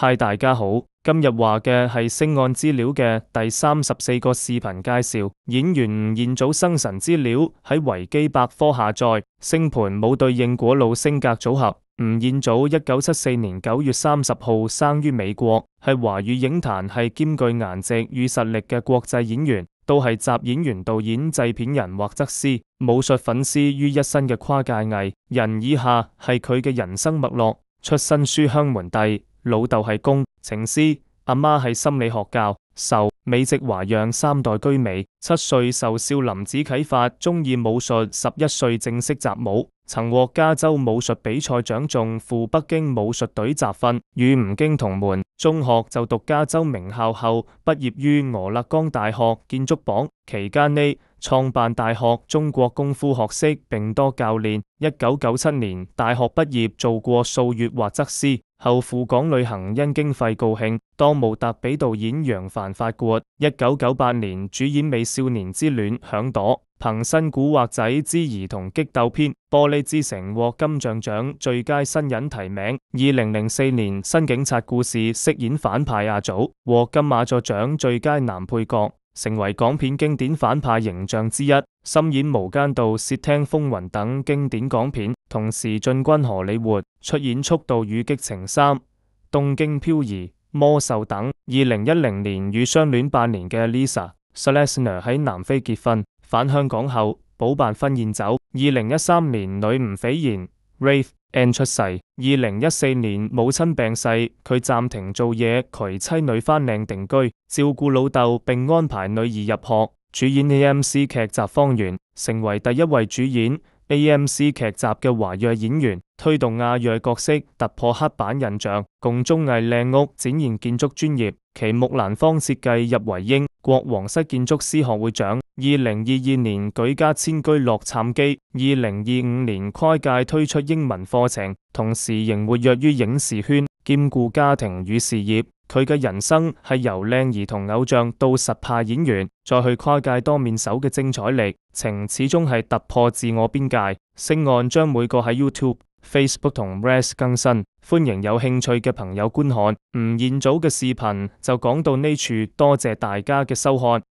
嗨，大家好，今日話嘅係星岸資料嘅第34個視頻介紹。演員吳彥祖生辰資料喺維基百科下載。星盤冇對應果老星格組合。吳彥祖1974年9月30號生於美國，係華語影壇係兼具顏值與實力嘅國際演員，都係集演員、導演、製片人或則師、武術粉絲於一身嘅跨界藝人。以下係佢嘅人生脈絡：出身書香門第。老豆係工程師，阿媽係心理學教授，美籍華洋三代居美。7歲受少林寺啟發，中意武術，11歲正式習武，曾獲加州武術比賽獎中，赴北京武術隊集訓，與吳京同門。中學就讀加州名校後，畢業於俄勒岡大學建築榜，期間呢創辦大學中國功夫學識，並多教練。1997年大學畢業，做過數月或則師。後赴港旅行，因經費告罄，當模特俾導演楊凡發掘。1998年主演《美少年之戀》響朵，憑新古惑仔之兒同激鬥篇、玻璃之城獲金像獎最佳新人提名。2004年新警察故事飾演反派阿祖，獲金馬座獎最佳男配角，成為港片經典反派形象之一，深演《無間道》、《竊聽風雲》等經典港片，同時進軍荷里活，出演《速度與激情3》、《東京漂移》、《魔獸》等。2010年與相戀8年嘅 Lisa Schlesinger 喺南非結婚，返香港後補辦婚宴酒。2013年女吳斐然 Wraith Anne 出世。2014年母親病逝，佢暫停做嘢，陪妻女返靚定居，照顧老豆，並安排女兒入學。主演 AMC 劇集《方圓》，成為第一位主演AMC 劇集嘅華裔演員，推動亞裔角色突破黑板印象，共綜藝靚屋展現建築專業。其木蘭芳設計入圍英國皇室建築師學會獎。2022年舉家遷居洛杉磯。2025年跨界推出英文課程，同時仍活躍於影視圈，兼顧家庭與事業。佢嘅人生係由靚兒童偶像到實派演員，再去跨界多面手嘅精彩歷程，始終係突破自我邊界。星岸將每個喺 YouTube、Facebook 同 Reddit 更新，歡迎有興趣嘅朋友觀看。吳彥祖嘅視頻就講到呢處，多謝大家嘅收看。